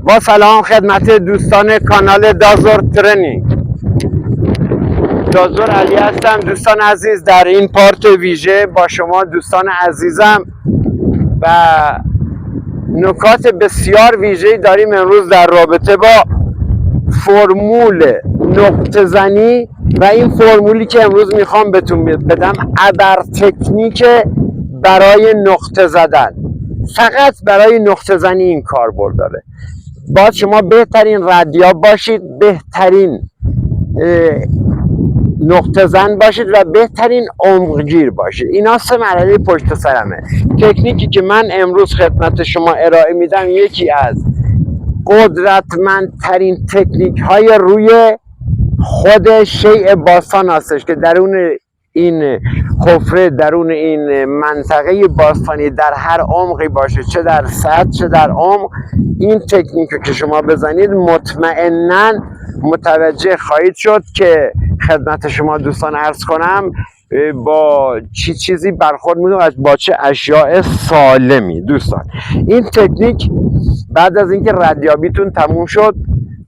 با سلام خدمت دوستان کانال دازور ترنینگ. دازور علی هستم. دوستان عزیز، در این پارت ویژه با شما دوستان عزیزم و نکات بسیار ویژه‌ای داریم امروز در رابطه با فرمول نقطه زنی و این فرمولی که امروز میخوام بهتون بدم ابر تکنیک برای نقطه زدن. فقط برای نقطه زنی این کاربرد داره. باید شما بهترین ردیاب باشید، بهترین نقطه زن باشید و بهترین عمقگیر باشید. اینا سه مرحله پشت سرمه. تکنیکی که من امروز خدمت شما ارائه میدم یکی از قدرتمندترین تکنیک های روی خود شیء باستان هستش که درون این حفره، درون این منطقه باستانی در هر عمقی باشه، چه در سطح چه در عمق، این تکنیک که شما بزنید مطمئناً متوجه خواهید شد که خدمت شما دوستان عرض کنم با چیزی برخورد می‌کنید، با چه اشیاء سالمی. دوستان این تکنیک بعد از اینکه ردیابیتون تموم شد،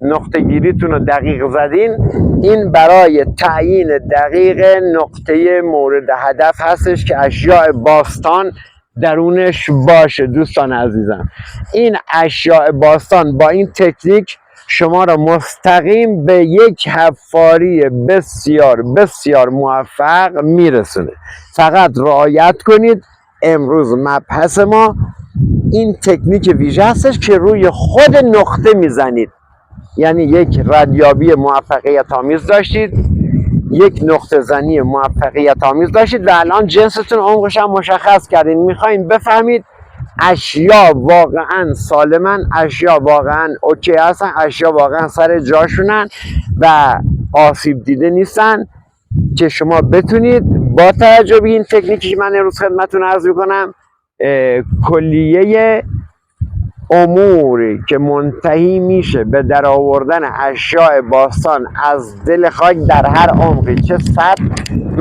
نقطه گیریتون رو دقیق زدین، این برای تعیین دقیق نقطه مورد هدف هستش که اشیاء باستان درونش باشه. دوستان عزیزم، این اشیاء باستان با این تکنیک شما را مستقیم به یک حفاری بسیار بسیار موفق میرسونه. فقط رعایت کنید. امروز مبحث ما این تکنیک ویژه هستش که روی خود نقطه میزنید. یعنی یک ردیابی موفقیت آمیز داشتید، یک نقطه زنی موفقیت آمیز داشتید و الان جنستون عمقش هم مشخص کردین. میخواین بفهمید اشیا واقعا سالمن، اشیا واقعا اوکی هستن، اشیا واقعا سر جاشونن و آسیب دیده نیستن که شما بتونید با توجه به این تکنیکی که من امروز خدمتتون عرض میکنم کلیه اموری که منتهی میشه به در آوردن اشیاء باستان از دل خاک در هر عمقی، چه سطح،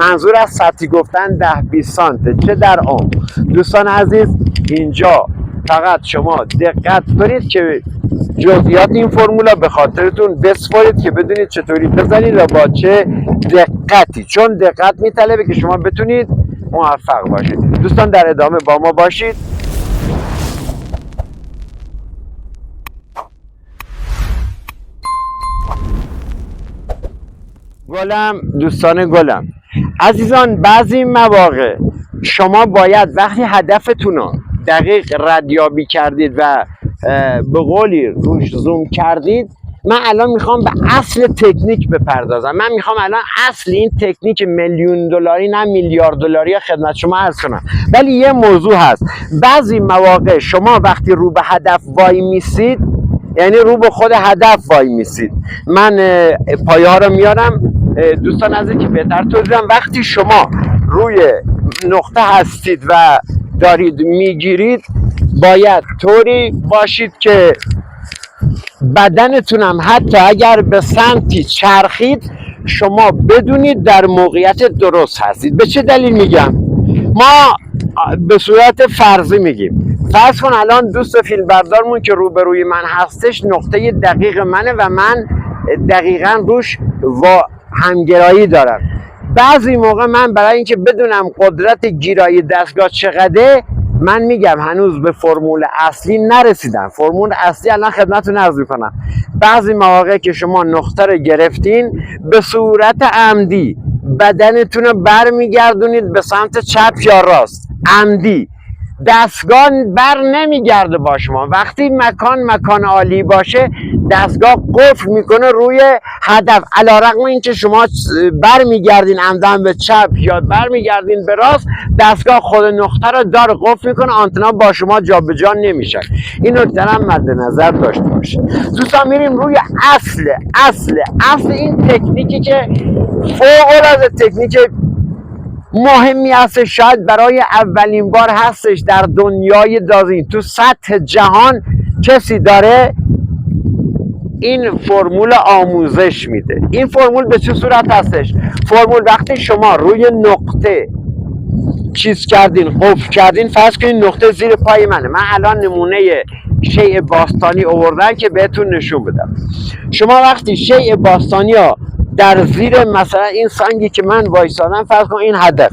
منظور از سطحی گفتن 10-20 سانته، چه در عمق. دوستان عزیز، اینجا فقط شما دقت کنید که جزئیات این فرمولا به خاطرتون بسپارید که بدونید چطوری بزنید و با چه دقتی، چون دقت میطلبه که شما بتونید موفق باشید. دوستان در ادامه با ما باشید. گلم، دوستان گلم عزیزان، بعضی مواقع شما باید وقتی هدفتون رو دقیق ردیابی کردید و به قولی روش زوم کردید، من الان میخوام به اصل تکنیک بپردازم. من میخوام الان اصل این تکنیک میلیون دلاری نه میلیارد دلاری خدمت شما عرض کنم. ولی یه موضوع هست، بعضی مواقع شما وقتی رو به هدف وای میسید، یعنی رو به خود هدف وای میسید، من پایه ها رو میارم دوستان عزیز که بهتر توضیح بدم. وقتی شما روی نقطه هستید و دارید میگیرید، باید طوری باشید که بدنتون هم حتی اگر به سمتی چرخید شما بدونید در موقعیت درست هستید. به چه دلیل میگم؟ ما به صورت فرضی میگیم، فرض کن الان دوست فیلمبردارمون که روبروی من هستش نقطه دقیق منه و من دقیقا روش و همگرایی دارم. بعضی موقع من برای اینکه بدونم قدرت گیرایی دستگاه چقدره، من میگم هنوز به فرمول اصلی نرسیدم. فرمول اصلی الان خدمتتون عرض میکنم. بعضی مواقع که شما نقطه رو گرفتین، به صورت عمدی بدنتون رو برمیگردونید به سمت چپ یا راست، عمدی. دستگاه بر نمیگرده با شما. وقتی مکان عالی باشه، دستگاه قفل میکنه روی هدف، علیرغم اینکه شما برمیگردین عمدن به چپ یا برمیگردین به راست، دستگاه خود نقطه رو داره قفل میکنه، آنتنا با شما جابجا نمیشه. این نکته هم مد نظر داشته باشید. دوستان میریم روی اصل این تکنیکی که فوق العاده تکنیک مهمی هست، شاید برای اولین بار هستش در دنیای دازین، تو سطح جهان کسی داره این فرمول آموزش میده. این فرمول به چه صورت هستش؟ فرمول وقتی شما روی نقطه چیز کردین، قفل کردین، فرض کنین نقطه زیر پای منه. من الان نمونه شیء باستانی آوردم که بهتون نشون بدم. شما وقتی شیء باستانی ها در زیر مثلا این سنگی که من وایسادم، فرض کن این هدف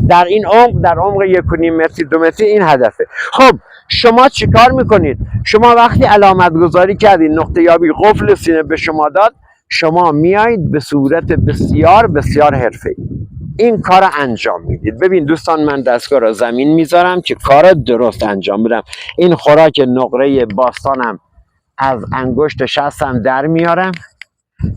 در این عمق، در عمق 1.5 متری 2 متری این هدفه. خب شما چیکار میکنید؟ شما وقتی علامت گذاری کردید، نقطه یابی قفل سینه به شما داد، شما میایید به صورت بسیار بسیار حرفه‌ای این کار انجام میدید. ببین دوستان، من دستگاه را زمین میذارم که کار درست انجام بدم. این خوراک نقره باستانم از انگشت شستم در میارم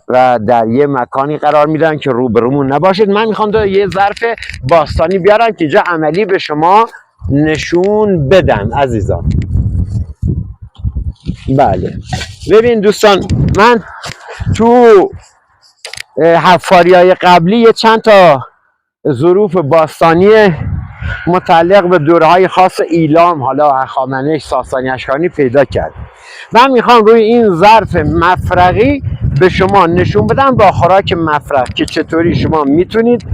و در یه مکانی قرار میدم که روبرومون نباشید. من میخوام یه ظرف باستانی بیارم که اینجا عملی به شما نشون بدم عزیزان. بله ببین دوستان، من تو حفاریای قبلی یه چند تا ظروف باستانی متعلق به دوره‌های خاص ایلام، حالا هخامنش، ساسانی، اشکانی پیدا کرد. من میخوام روی این ظرف مفرغی به شما نشون بدم با خوراک مفرغ که چطوری شما میتونید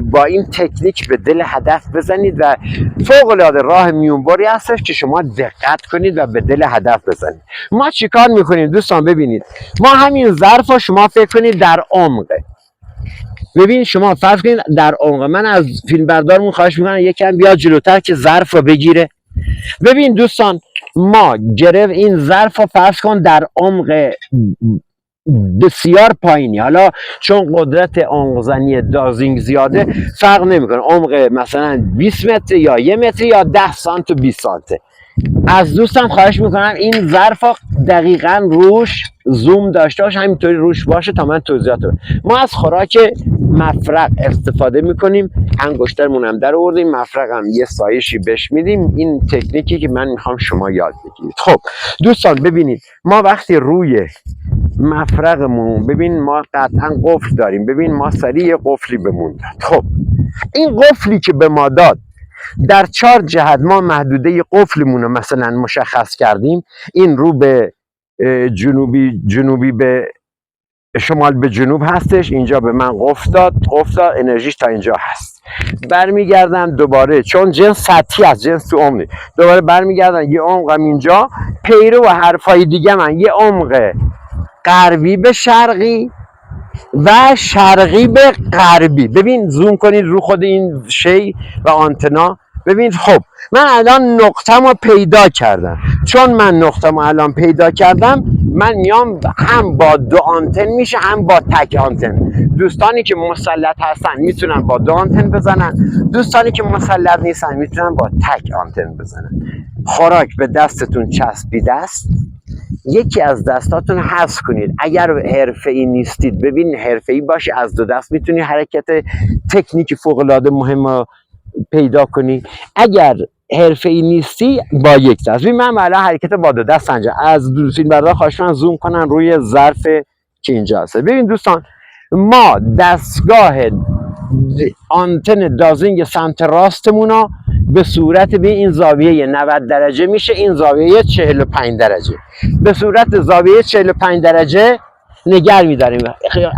با این تکنیک به دل هدف بزنید و فوق العاده راه میونبری هستش که شما دقت کنید و به دل هدف بزنید. ما چیکار میکنیم دوستان؟ ببینید، ما همین ظرف رو شما فکر کنید در عمقه. ببین شما فرض کنید در عمق. من از فیلم بردارمون خواهش میکنم یکم بیاد جلوتر که ظرف رو بگیره. ببین دوستان، ما گرفت این ظرف رو فرض کن در عمق بسیار پایینی. حالا چون قدرت عمق‌زنی دازینگ زیاده فرق نمیکنه عمق مثلا 20 متر یا 1 متر یا 10 سانت و 20 سانت. از دوستم خواهش میکنم این ظرف دقیقاً روش زوم داشته باشه، همینطوری روش باشه تا من توضیحات بدم. ما از خوراک مفرغ استفاده میکنیم، انگشترمون هم در آوردیم، مفرغ هم یه سایشی بهش میدیم. این تکنیکی که من میخوام شما یاد بگیرید. خب دوستان ببینید، ما وقتی روی مفرغمون، ببین ما قطعا قفل داریم، ببین ما سریع یه قفلی بمون داد. خب این قفلی که به ما داد در 4 جهت ما محدوده قفلمون رو مثلا مشخص کردیم. این رو به جنوبی به شمال به جنوب هستش، اینجا به من قفل داد، انرژیش تا اینجا هست. برمیگردم دوباره، چون جنس سطحی است، جنس تو عمقی، دوباره برمیگردم یه عمقم اینجا، پیرو و حرفای دیگه من یه عمق غربی به شرقی و شرقی به غربی. ببین زوم کنید رو خود این شی و آنتنا. ببین خب من الان نقطه‌مو پیدا کردم. چون من نقطه‌مو الان پیدا کردم، من میام هم با 2 آنتن میشه هم با تک آنتن. دوستانی که مسلط هستن میتونن با 2 آنتن بزنن، دوستانی که مسلط نیستن میتونن با تک آنتن بزنن. خوراک به دستتون چسبیده است، یکی از دستاتون حذف کنید. اگر حرفه‌ای نیستید، ببین حرفه‌ای باشی، از 2 دست میتونی حرکت تکنیک فوق‌العاده مهم پیدا کنی. اگر حرفه‌ای نیستی با 1 دست. ببین من الان حرکت با 2 دست انجام. از فیلم بردار خواهش می‌کنم زوم کنن روی ظرف که اینجا هست. ببین دوستان، ما دستگاه آنتن دازینگ سمت راستمون رو به صورت به این زاویه 90 درجه میشه، این زاویه 45 درجه، به صورت زاویه 45 درجه نگر می‌داریم.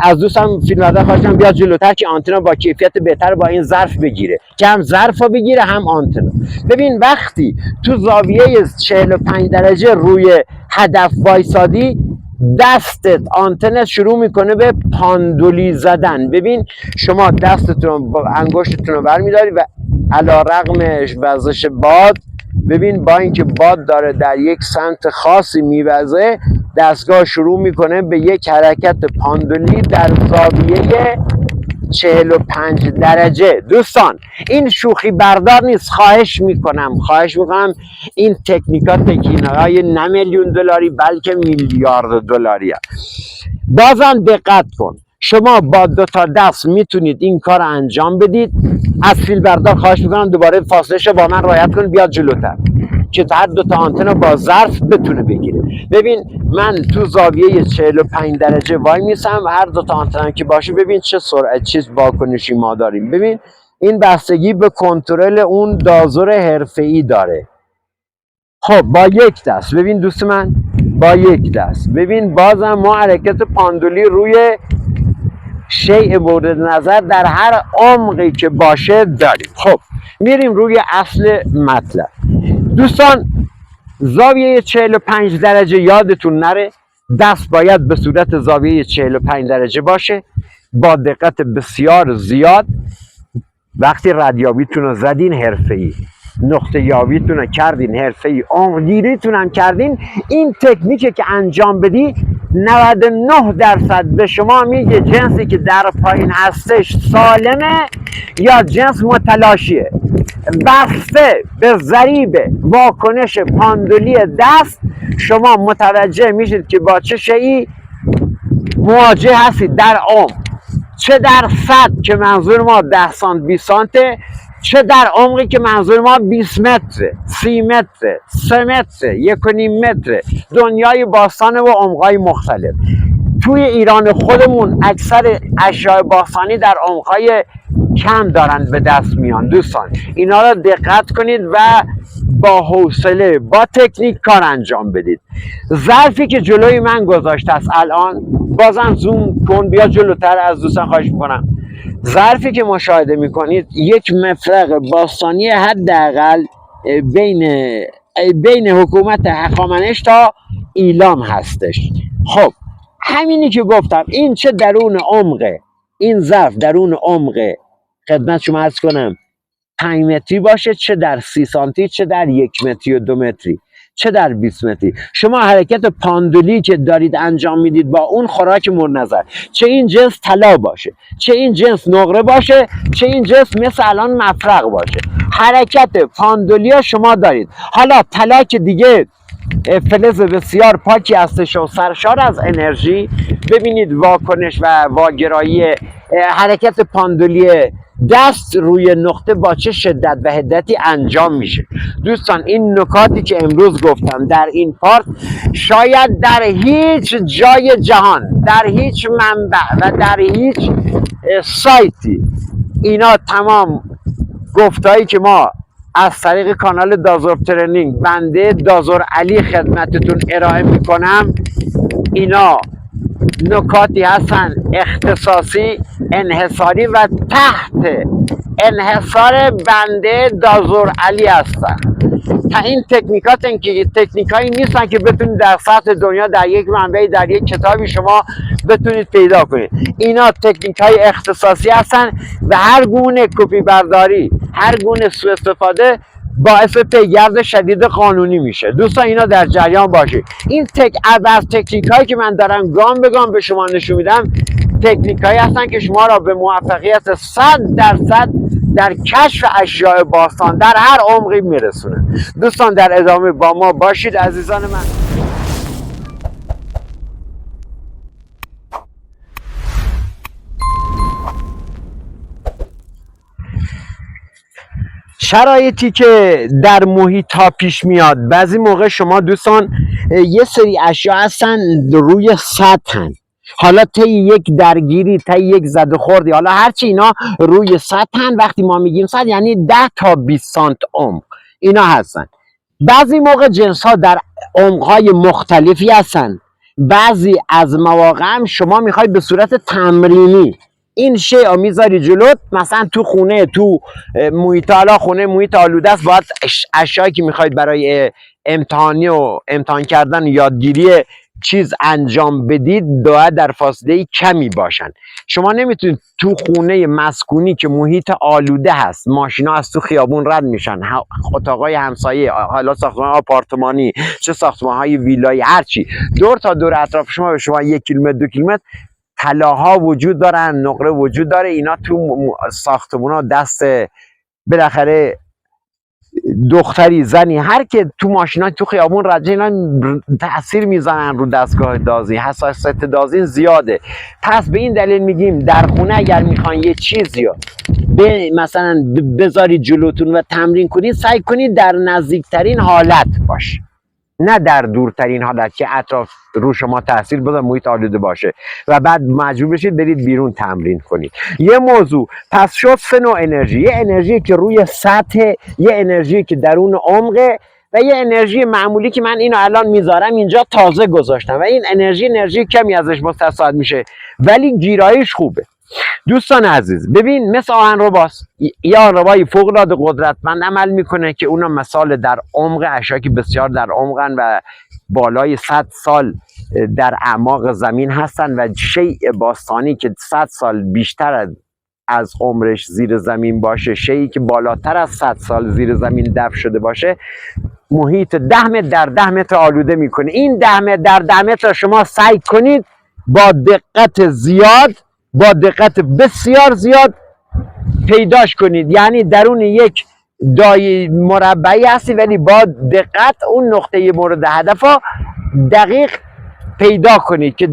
از دوستم فیلم بردار خواهش می‌کنم بیاد جلوتر که آنتنا با کیفیت بهتر با این ظرف بگیره، که هم ظرف رو بگیره هم آنتنا. ببین وقتی تو زاویه 45 درجه روی هدف وایسادی، دستت آنتنت شروع میکنه به پاندولی زدن. ببین شما دستتون با انگشتتون رو برمیداری و علیرغم وزش باد، ببین با اینکه باد داره در یک سمت خاصی میوزه، دستگاه شروع میکنه به یک حرکت پاندولی در زاویه 45 درجه. دوستان این شوخی بردار نیست، خواهش میکنم این تکنیک‌های نه میلیون دلاری بلکه میلیارد دلاری هست. بازم دقت کن، شما با 2 تا دست میتونید این کار انجام بدید. از فیلم بردار خواهش میکنم دوباره فاصله‌شو با من رعایت کن، بیاد جلوتر که هر 2 تا آنتن با ظرف بتونه بگیره. ببین من تو زاویه 45 درجه وای میسم و هر 2 تا آنتن که باشه، ببین چه سرعت، چه واکنشی ما داریم. ببین این بستگی به کنترل اون دازور حرفه‌ای داره. خب با 1 دست، ببین دوست من، با 1 دست ببین بازم ما حرکت پاندولی روی شیء مورد نظر در هر عمقی که باشه داریم. خب میریم روی اصل مطلب. دوستان زاویه 45 درجه یادتون نره، دست باید به صورت زاویه 45 درجه باشه با دقت بسیار زیاد. وقتی ردیابیتون رو زدین حرفه‌ای، نقطه یابیتون رو کردین حرفه‌ای، عمقگیریتون هم کردین، این تکنیکی که انجام بدی 99% به شما میگه جنسی که در پایین هستش سالمه یا جنس متلاشیه. بسته به ضریب واکنش پاندولی دست شما متوجه میشید که با چه شیئی مواجه هستید در عمق، چه در صد که منظور ما 10 سانت 20 سانته، چه در عمقی که منظور ما 20 متره، 30 متره، 3 متره، 1.5 متره. دنیای باستان و عمقای مختلف. توی ایران خودمون اکثر اشیاء باستانی در عمقای کم دارن به دست میان. دوستان اینا را دقت کنید و با حوصله با تکنیک کار انجام بدید. ظرفی که جلوی من گذاشته است الان، بازم زوم کن بیا جلوتر، از دوستان خواهش میکنم. ظرفی که مشاهده میکنید یک مفرق باستانی حداقل بین حکومت هخامنش تا ایلام هستش. خب همینی که گفتم، این چه درون عمقه، این ظرف درون عمقه خدمت شما عرض کنم 5 متری باشه، چه در 30 سانتی، چه در 1 متری و 2 متری، چه در 20 متری. شما حرکت پاندولی که دارید انجام میدید با اون خوراک مورد نظر، چه این جنس طلا باشه، چه این جنس نقره باشه، چه این جنس مثل الان مفرق باشه، حرکت پاندولی ها شما دارید. حالا طلا که دیگه فلز بسیار پاکی هستش و سرشار از انرژی، ببینید واکنش و واگرایی حرکت پاندولی دست روی نقطه با چه شدت و حدتی انجام میشه. دوستان این نکاتی که امروز گفتم در این پارت شاید در هیچ جای جهان، در هیچ منبع و در هیچ سایتی اینا تمام گفتایی که ما از طریق کانال دازور ترنینگ بنده دازور علی خدمتتون ارائه میکنم، اینا نکاتی هستن اختصاصی، انحصاری و تحت انحصار بنده دازور علی هستن. تا این تکنیکایی نیستن که بتونید در سطح دنیا در یک منبعی در یک کتابی شما بتونید پیدا کنید. اینا تکنیکای اختصاصی هستن و هر گونه کپی برداری، هر گونه سوء استفاده باعث پیگرد شدید قانونی میشه. دوستان اینا در جریان باشید. این تکنیک هایی که من دارم گام به گام به شما نشون میدم، تکنیک هایی هستن که شما را به موفقیت 100% در کشف اشیاء باستان در هر عمقی میرسونه. دوستان در ادامه با ما باشید عزیزان من. شرایطی که در محیط ها پیش میاد، بعضی موقع شما دوستان یه سری اشیاء هستن روی سطحن، حالا طی یک درگیری، طی یک زد و خوردی، حالا هرچی اینا روی سطحن. وقتی ما میگیم سطح یعنی 10 تا 20 سانت عمق اینا هستن. بعضی موقع جنس ها در عمق های مختلفی هستن. بعضی از مواقع هم شما میخواید به صورت تمرینی این شیء رو میذاری جلوت، مثلا تو خونه، تو محیط، حالا خونه محیط آلوده است، باید اشیایی که میخواید برای امتحانی و امتحان کردن و یادگیری چیز انجام بدید باید در فاصله کمی باشن. شما نمیتونید تو خونه مسکونی که محیط آلوده هست، ماشینا از تو خیابون رد میشن، اتاقای همسایه، حالا ساختمان آپارتمانی چه ساختمان های ویلایی، هرچی دور تا دور اطراف شما به شما 1 کیلومتر 2 کیلومتر طلاها وجود دارن، نقره وجود داره. اینا تو ساختمونا دست بالاخره دختری زنی هر که تو ماشینا تو خیابون رد اینا تاثیر میزنن رو دستگاه دازی، حساسیت دازی زیاده. پس به این دلیل میگیم در خونه اگر میخواین یه چیزی رو مثلا بذاری جلوتون و تمرین کنید، سعی کنید در نزدیکترین حالت باشه، نه در دورترین حالت که اطراف رو شما تاثیر بذاره، محیط آلوده باشه و بعد مجبور بشید برید بیرون تمرین کنید. یه موضوع پس شد 3 نوع انرژی: یه انرژی که روی سطح، یه انرژی که درون عمقه و یه انرژی معمولی که من اینو الان میذارم اینجا تازه گذاشتم و این انرژی کمی ازش مستفاد میشه ولی گیرایش خوبه. دوستان عزیز، ببین مثل آهنرباست، یه آهنربای فوق العاده قدرتمند عمل میکنه که اونا مثال در عمق اشیاء که بسیار در عمقن و بالای 100 سال در اعماق زمین هستن و شیء باستانی که 100 سال بیشتر از عمرش زیر زمین باشه، شیئی که بالاتر از 100 سال زیر زمین دفن شده باشه، محیط 10 متر در 10 متر آلوده میکنه. این 10 متر در 10 متر شما سعی کنید با دقت زیاد، با دقت بسیار زیاد پیداش کنید. یعنی درون یک دایره مربعی هستی ولی با دقت اون نقطه مورد هدف ها دقیق پیدا کنید که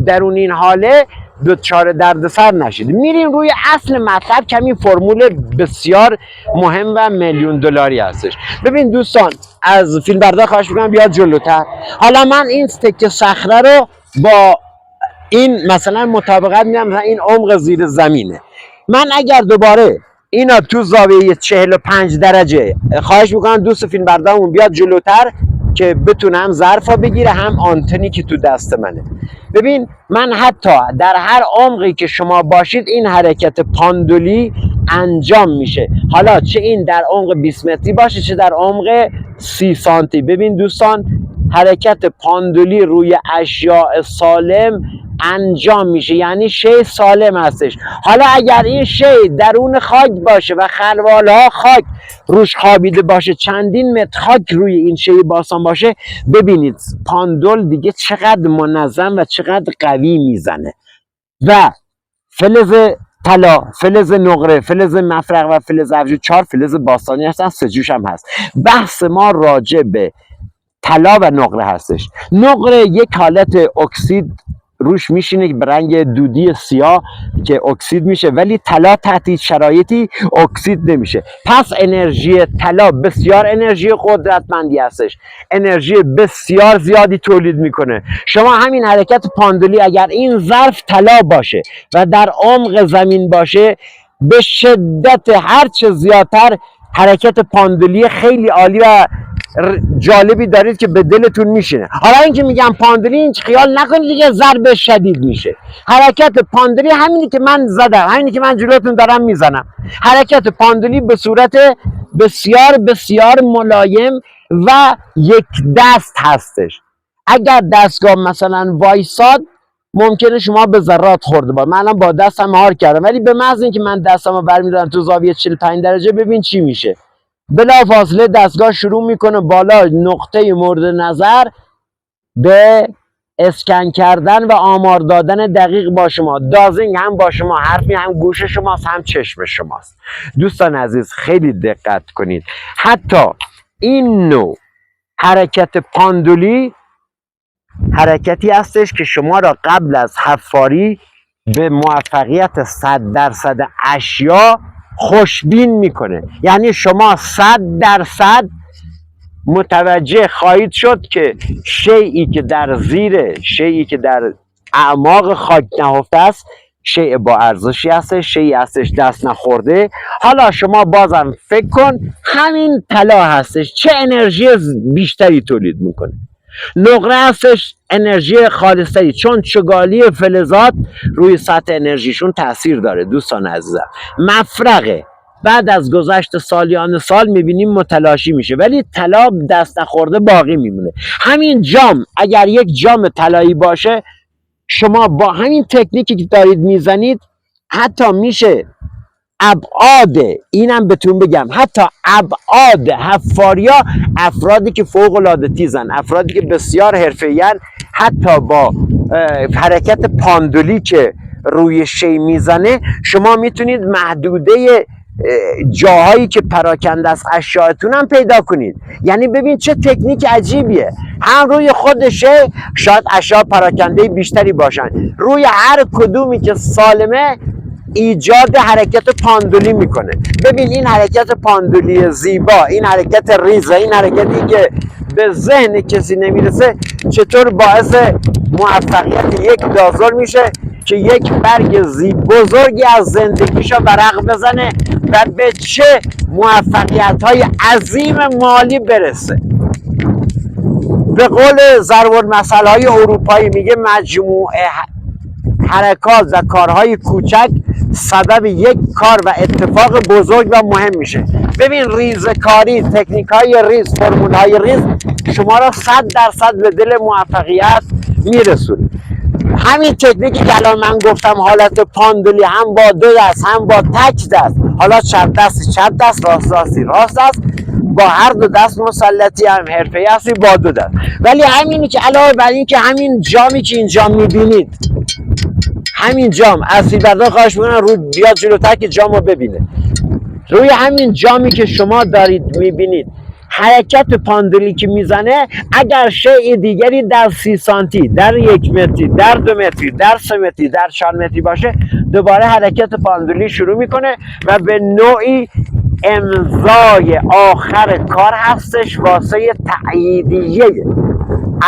درون این حاله دچار دردسر نشید. میریم روی اصل مطلب. کمی فرمول بسیار مهم و میلیون دلاری هستش. ببین دوستان، از فیلم بردار خواهش میکنم بیاد جلوتر. حالا من این تکه صخره رو با این مثلا مطابقت میدم، مثلا این عمق زیر زمینه. من اگر دوباره اینا تو زاویه 45 درجه، خواهش میکنم دوست فیلم بردارمون بیاد جلوتر که بتونه هم ظرفا بگیره هم آنتنی که تو دست منه. ببین من حتی در هر عمقی که شما باشید این حرکت پاندولی انجام میشه، حالا چه این در عمق 20 متری باشه چه در عمق 30 سانتی. ببین دوستان، حرکت پاندولی روی اشیاء سالم انجام میشه، یعنی شی سالم هستش. حالا اگر این شی درون خاک باشه و خلوال ها خاک روش خوابیده باشه، چندین متر خاک روی این شی باستان باشه، ببینید پاندول دیگه چقدر منظم و چقدر قوی میزنه. و فلز طلا، فلز نقره، فلز مفرق و فلز ابجد، 4 فلز باستانی هستن، 3 جوش هم هست. بحث ما راجع به طلا و نقره هستش. نقره یک حالت اکسید روش میشینه به رنگ دودی سیاه که اکسید میشه، ولی طلا تحت شرایطی اکسید نمیشه. پس انرژی طلا بسیار انرژی قدرتمندی هستش، انرژی بسیار زیادی تولید میکنه. شما همین حرکت پاندولی اگر این ظرف طلا باشه و در عمق زمین باشه، به شدت هرچه زیادتر حرکت پاندولی خیلی عالی و جالبی دارید که به دلتون میشینه. حالا اینکه میگم پاندولی، این خیال نکنید دیگه ضرب شدید میشه. حرکت پاندولی همینی که من زدم، همینی که من جلوتون دارم میزنم. حرکت پاندولی به صورت بسیار بسیار ملایم و یک دست هستش. اگر دستگاه مثلا وایساد ممکنه شما به ذرات خورده با. من الان با دستم مهار کردم، ولی به محض اینکه من دستمو برمی‌دارم تو زاویه 45 درجه، ببین چی میشه. بلافاصله دستگاه شروع میکنه بالا نقطه مورد نظر به اسکن کردن و آمار دادن دقیق با شما. دازینگ هم با شما، حرفی هم گوش شماست هم چشم شماست. دوستان عزیز خیلی دقت کنید. حتی این نوع حرکت پاندولی حرکتی هستش که شما را قبل از حفاری به موفقیت 100% اشیا خوشبین میکنه. یعنی شما 100% متوجه خواهید شد که شیئی که در زیر، شیئی که در اعماق خاک نهفته است، شیء با ارزشی هستش، شیئی هستش دست نخورده. حالا شما بازم فکر کن همین طلا هستش، چه انرژی بیشتری تولید میکنه. نقره هستش انرژی خالصتری، چون چگالی فلزات روی سطح انرژیشون تاثیر داره. دوستان عزیزم، مفرقه بعد از گذشت سالیان سال میبینیم متلاشی میشه، ولی طلا دست نخورده باقی میمونه. همین جام اگر یک جام طلایی باشه، شما با همین تکنیکی که دارید میزنید حتی میشه ابعاد، اینم بهتون بگم، حتی ابعاد حفاریا، افرادی که فوق العاده تیزن، افرادی که بسیار حرفه‌این، حتی با حرکت پاندولی که روی شی میزنه شما میتونید محدوده جاهایی که پراکنده است اشیاءتون هم پیدا کنید. یعنی ببین چه تکنیک عجیبیه. هم روی خود شی شاید اشیاء پراکنده بیشتری باشن، روی هر کدومی که سالمه ایجاد حرکت پاندولی میکنه. ببین این حرکت پاندولی زیبا، این حرکت ریزه، این حرکتی که به ذهن کسی نمیرسه، چطور باعث موفقیت یک دازل میشه که یک برگ بزرگی از زندگیشو ورق بزنه و به چه موفقیت‌های عظیم مالی برسه. به قول ضرب المثل‌های اروپایی میگه مجموعه حرکات و کارهای کوچک سبب یک کار و اتفاق بزرگ و مهم میشه. ببین ریزکاری، تکنیک های ریز، فرمول های ریز شما را 100% به دل موفقیت میرسونه. همین تکنیکی که الان من گفتم، حالت پاندلی، هم با 2 دست هم با تک دست، حالا چپ دستی چپ دست، راست دستی راست دست، با هر 2 دست مسلطی هم حرفه‌ای هستی با 2 دست. ولی همینی که علاوه بر این که همین جامی که اینجا میبینید، همین جام اصیل بردار خواهش میکنم رو بیاد جلوتر که جامو ببینه. روی همین جامی که شما دارید میبینید حرکت پاندلی که میزنه، اگر شیء دیگری در 30 سانتی، در 1 متری، در 2 متری، در 3 متری، در 4 متری باشه، دوباره حرکت پاندلی شروع میکنه و به نوعی امضای آخر کار هستش واسه تأییدیه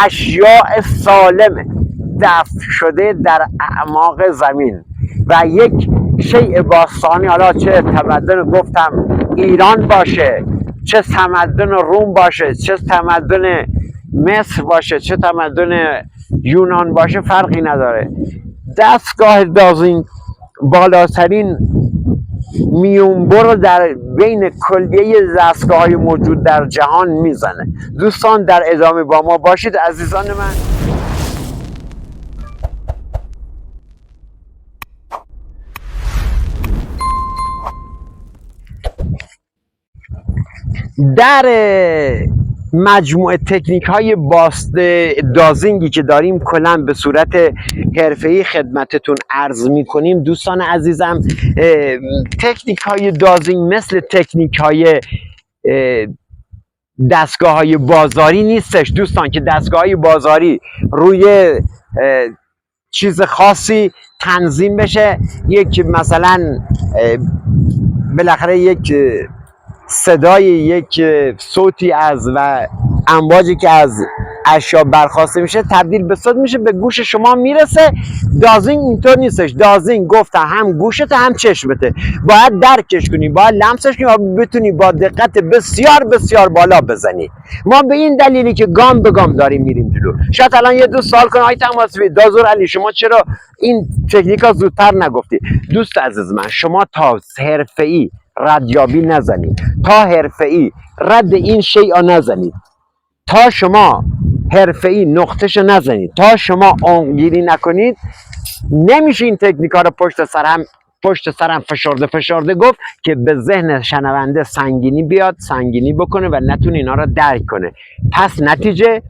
اشیاء سالمه دفن شده در اعماق زمین و یک شیء باستانی، حالا چه تمدن گفتم ایران باشه، چه تمدن روم باشه، چه تمدن مصر باشه، چه تمدن یونان باشه، فرقی نداره. دستگاه دازینگ بالاترین میونبر در بین کلیه دستگاه های موجود در جهان میزنه. دوستان در ادامه با ما باشید عزیزان من. در مجموعه تکنیک های دازینگی که داریم کلا به صورت حرفه‌ای خدمتتون عرض میکنیم دوستان عزیزم، تکنیک های دازینگ مثل تکنیک های دستگاه های بازاری نیستش دوستان، که دستگاه های بازاری روی چیز خاصی تنظیم بشه، یک مثلا بالاخره یک صدای، یک صوتی از و امواجی که از اشیا برخواسته میشه تبدیل به صوت میشه، به گوش شما میرسه. دازینگ اینطور نیستش. دازینگ گفتم هم گوشته هم چشمته، باید درکش کنی، باید لمسش کنی و بتونی با دقت بسیار بسیار بالا بزنی. ما به این دلیلی که گام به گام داریم میریم جلو. شاید الان یه دوست سوال کنه آقای تماسبی، دازور علی شما چرا این تکنیکا زودتر نگفتی؟ دوست عزیز من، شما تا حرفه‌ای ردیابی نزنید، تا حرفه‌ای رد این شیء نزنید، تا شما حرفه‌ای نقطه‌شو نزنید، تا شما عمق‌گیری نکنید، نمیشه این تکنیکا رو پشت سرم فشرده گفت که به ذهن شنونده سنگینی بیاد، سنگینی بکنه و نتونه اینا رو درک کنه. پس نتیجه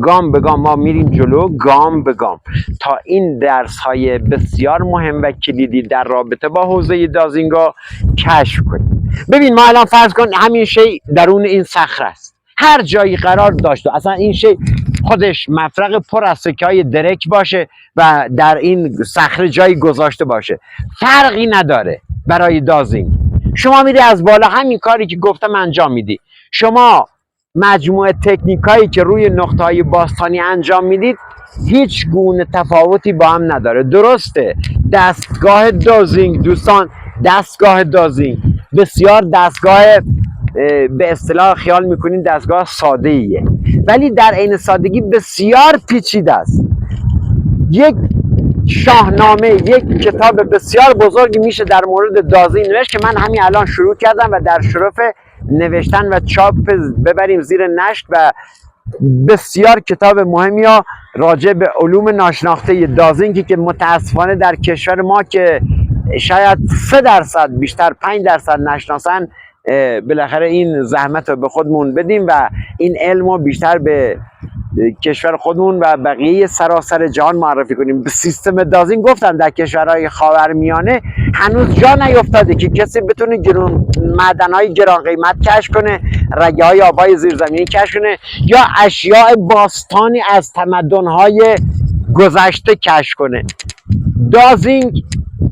گام به گام ما میریم جلو، گام به گام، تا این درس های بسیار مهم و کلیدی در رابطه با حوزه دازینگا کشف کنیم. ببین ما الان فرض کن همین شی درون این صخره است، هر جایی قرار داشته، اصلا این شی خودش مفرق پر از سکه های درک باشه و در این صخره جایی گذاشته باشه، فرقی نداره برای دازینگ. شما میری از بالا همین کاری که گفتم انجام میدی. شما مجموعه تکنیک هایی که روی نقطه های باستانی انجام میدید هیچ گونه تفاوتی با هم نداره. درسته دستگاه دازینگ دوستان، دستگاه دازینگ بسیار دستگاه به اصطلاح خیال میکنین دستگاه ساده ایه، ولی در عین سادگی بسیار پیچیده است. یک شاهنامه، یک کتاب بسیار بزرگی میشه در مورد دازینگ نوشت که من همین الان شروع کردم و در شرف نوشتن و چاپ ببریم زیر نشر، و بسیار کتاب مهمی ها راجع به علوم ناشناخته دازینگی که متاسفانه در کشور ما که شاید 3% بیشتر 5% نشناسن، بالاخره این زحمت رو به خودمون بدیم و این علم رو بیشتر به کشور خودمون و بقیه سراسر جهان معرفی کنیم. به سیستم دازینگ گفتم در کشورهای خاورمیانه هنوز جا نیفتاده که کسی بتونه معدن‌های گران قیمت کشف کنه، رگه‌های آب‌های زیرزمینی کشف کنه یا اشیاء باستانی از تمدن‌های گذشته کشف کنه. دازینگ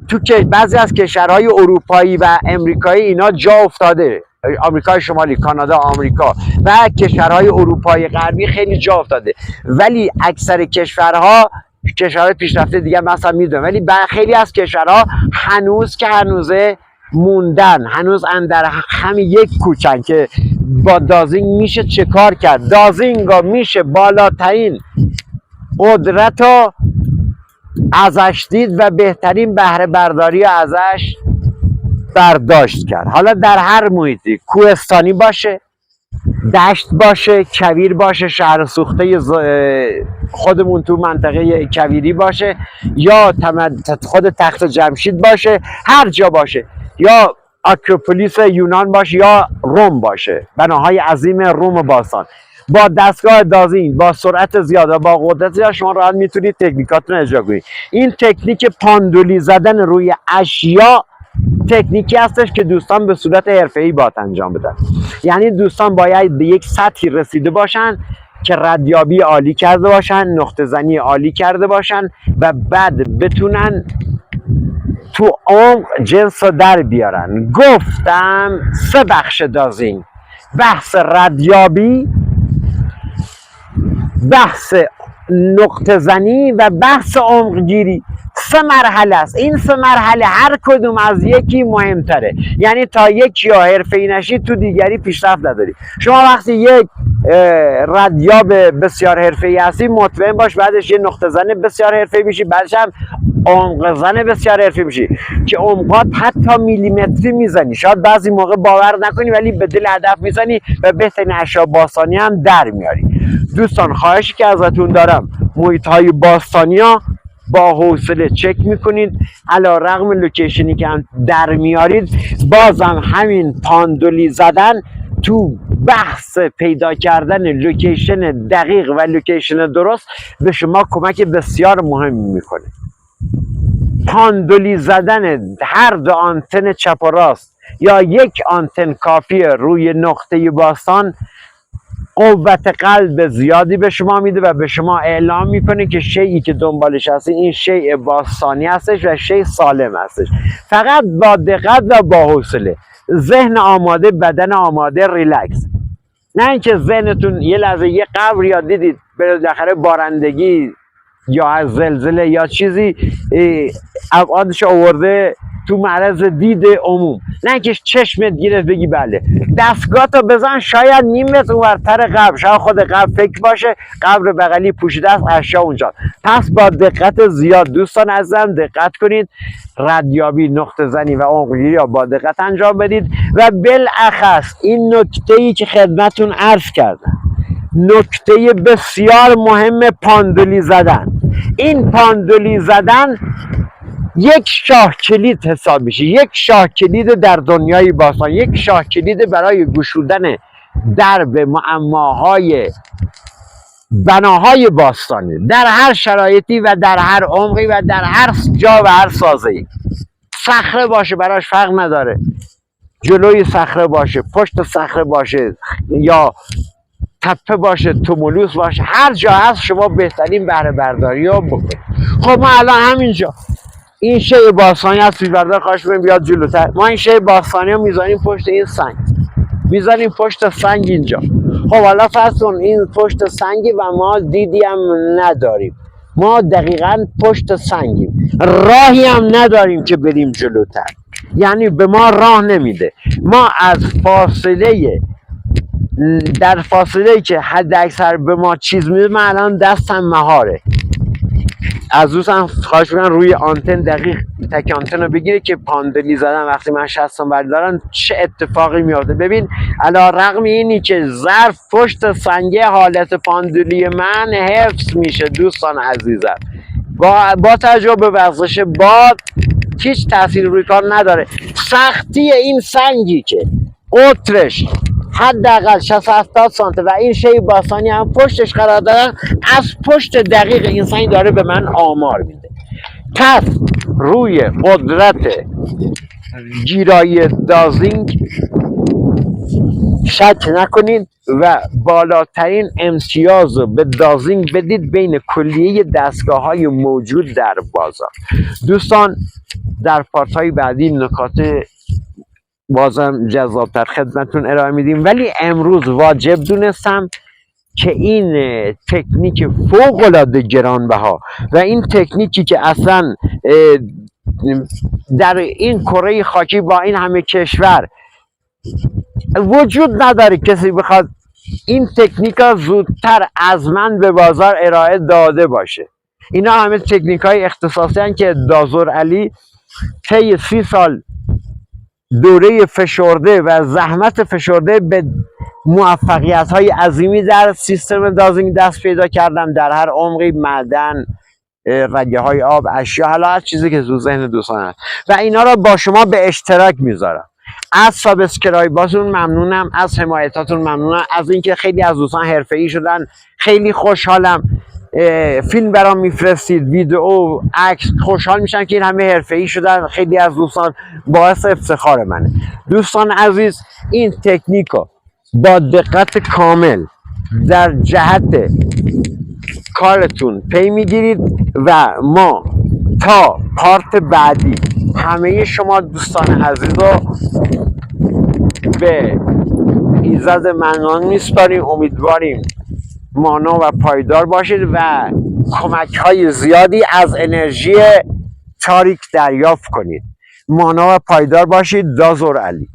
تو که بعضی از کشورهای اروپایی و امریکایی اینا جا افتاده، آمریکای شمالی، کانادا، آمریکا و کشورهای اروپایی غربی خیلی جا افتاده، ولی اکثر کشورهای پیشرفته دیگه مثلا میدونم، ولی خیلی از کشورها هنوز که هنوزه موندن، هنوز اندر همین یک کوچن که با دازینگ میشه چه کار کرد. دازینگ میشه بالاترین قدرت و ازش دید و بهترین بهره برداری ازش برداشت کرد. حالا در هر محیطی، کوهستانی باشه، دشت باشه، کویر باشه، شهر سوخته خودمون تو منطقه کویری باشه، یا خود تخت جمشید باشه، هر جا باشه، یا آکروپولیس یونان باشه یا روم باشه، بناهای عظیم روم باستان، با دستگاه دازینگ، با سرعت زیاد و با قدرت زیاد شما راحت میتونید تکنیکاتون رو اجرا کنید. این تکنیک پاندولی زدن روی اشیا تکنیکی هستش که دوستان به صورت حرفه‌ای باید انجام بدن. یعنی دوستان باید به یک سطحی رسیده باشن که ردیابی عالی کرده باشن، نقطه زنی عالی کرده باشن و بعد بتونن تو عمق جنس رو در بیارن. گفتم 3 بخش دازینگ: بحث ردیابی، بحث نقطه زنی و بحث عمق گیری. 3 مرحله است. این 3 مرحله هر کدوم از یکی مهمتره. یعنی تا یکی حرفه‌ای نشید تو دیگری پیشرفت نداری. شما وقتی یک ردیاب بسیار حرفه‌ای هستی، مطمئن باش بعدش یه نقطه زن بسیار حرفه‌ای میشی، بعدش هم عمق زن بسیار حرفه‌ای میشی که عمقات حتی میلیمتری میزنی. شاید بعضی موقع باور نکنی ولی به دل هدف میزنی و بهترین اشیا باستانی هم در میاری. دوستان خواهشی که ازتون دارم، محیط‌های باستانی ها با حوصله چک میکنید. علی رغم لوکیشنی که هم در میارید، بازم همین پاندولی زدن تو بحث پیدا کردن لوکیشن دقیق و لوکیشن درست به شما کمک بسیار مهمی میکنه. پاندولی زدن هر 2 آنتن چپ و راست یا یک آنتن کافیه روی نقطه باستان قوت قلب زیادی به شما میده و به شما اعلام میکنه که شیئی که دنبالش هستی این شیء باستانی هستش و شیء سالم هستش. فقط با دقت و با حوصله، ذهن آماده، بدن آماده، ریلکس. نه اینکه ذهنتون یه لحظه یه قبر یا دیدید بالاخره بارندگی یا زلزله یا چیزی ابعادش آورده تو معرض دید عموم، نه که چشمت گیرت بگی بله. دستگاهتو بزن، شاید نیم متر اونورتر قبر، شاید خود قبر فکر باشه قبر بغلی پوشیده است، اشیا اونجا. پس با دقت زیاد دوستان عزیزم دقت کنید، ردیابی، نقطه زنی و عمقگیری را با دقت انجام بدید. و بالاخص این نکته‌ای که خدمتتون عرض کردم، نکته بسیار مهم پاندولی زدن. این پاندولی زدن یک شاه کلید حساب میشه، یک شاه کلید در دنیای باستان، یک شاه کلید برای گشودن درب معماهای بناهای باستانی در هر شرایطی و در هر عمقی و در هر جا و هر سازه‌ای. صخره باشه براش فرق نداره، جلوی صخره باشه، پشت صخره باشه، یا تپه باشه، تومولوس باشه، هر جا هست شما بهترین بهره برداری رو بکنید. خب ما الان همینجا این شیء باستانی هست، فیلبردار خواهش می‌کنم بیاد جلوتر. ما این شیء باستانی رو میذاریم پشت این سنگ، میذاریم پشت سنگ اینجا. خب حالا فرض کن این پشت سنگی و ما دیدی هم نداریم، ما دقیقاً پشت سنگیم، راهی هم نداریم که بریم جلوتر، یعنی به ما راه نمیده. ما از فاصله، در فاصله که حد اکثر به ما چیز میده، من الان دستم مهاره، از دوستم خواهش می‌کنم روی آنتن دقیق تک آنتن رو بگیره که پاندولی زدن وقتی من شستم بردارن چه اتفاقی میافته. ببین علی رغم اینی که ظرف پشت سنگه، حالت پاندولی من حفظ میشه دوستان عزیزم. با توجه به وزش باد هیچ تاثیر روی کار نداره. سختی این سنگی که قطرش حداقل 60-70 سانته و این شیء باستانی هم پشتش قرار دارن، از پشت دقیق این سنگ داره به من آمار میده. پس روی قدرت گیرایی دازینگ شک نکنید و بالاترین امتیاز رو به دازینگ بدید بین کلیه دستگاه های موجود در بازار. دوستان در پارت های بعدی نکات بازم جذابتر خدمتتون ارائه میدیم، ولی امروز واجب دونستم که این تکنیک فوق العاده گرانبها و این تکنیکی که اصلا در این کره خاکی با این همه کشور وجود نداره کسی بخواد این تکنیک ها زودتر از من به بازار ارائه داده باشه. اینا همه تکنیک های اختصاصی هستند که دازور علی طی 30 سال دوره فشرده و زحمت فشرده به موفقیت های عظیمی در سیستم دازینگ دست پیدا کردم، در هر عمقی، معدن، رگه های آب، اشیا، حالا هر چیزی که تو ذهن دوستان هست و اینا را با شما به اشتراک میذارم. از سابسکرایباتون ممنونم، از حمایتاتون ممنونم، از اینکه خیلی از دوستان حرفه‌ای شدن. خیلی خوشحالم، فیلم برام میفرستید، ویدئو، عکس، خوشحال میشم که این همه حرفه‌ای شدن. خیلی از دوستان باعث افتخار منه. دوستان عزیز، این تکنیکو با دقت کامل در جهت کارتون پی میگیرید و ما تا پارت بعدی همه شما دوستان عزیز رو به ایزد منان میسپاریم. امیدواریم مانا و پایدار باشید و کمک های زیادی از انرژی تاریک دریافت کنید. مانا و پایدار باشید. دازور علی.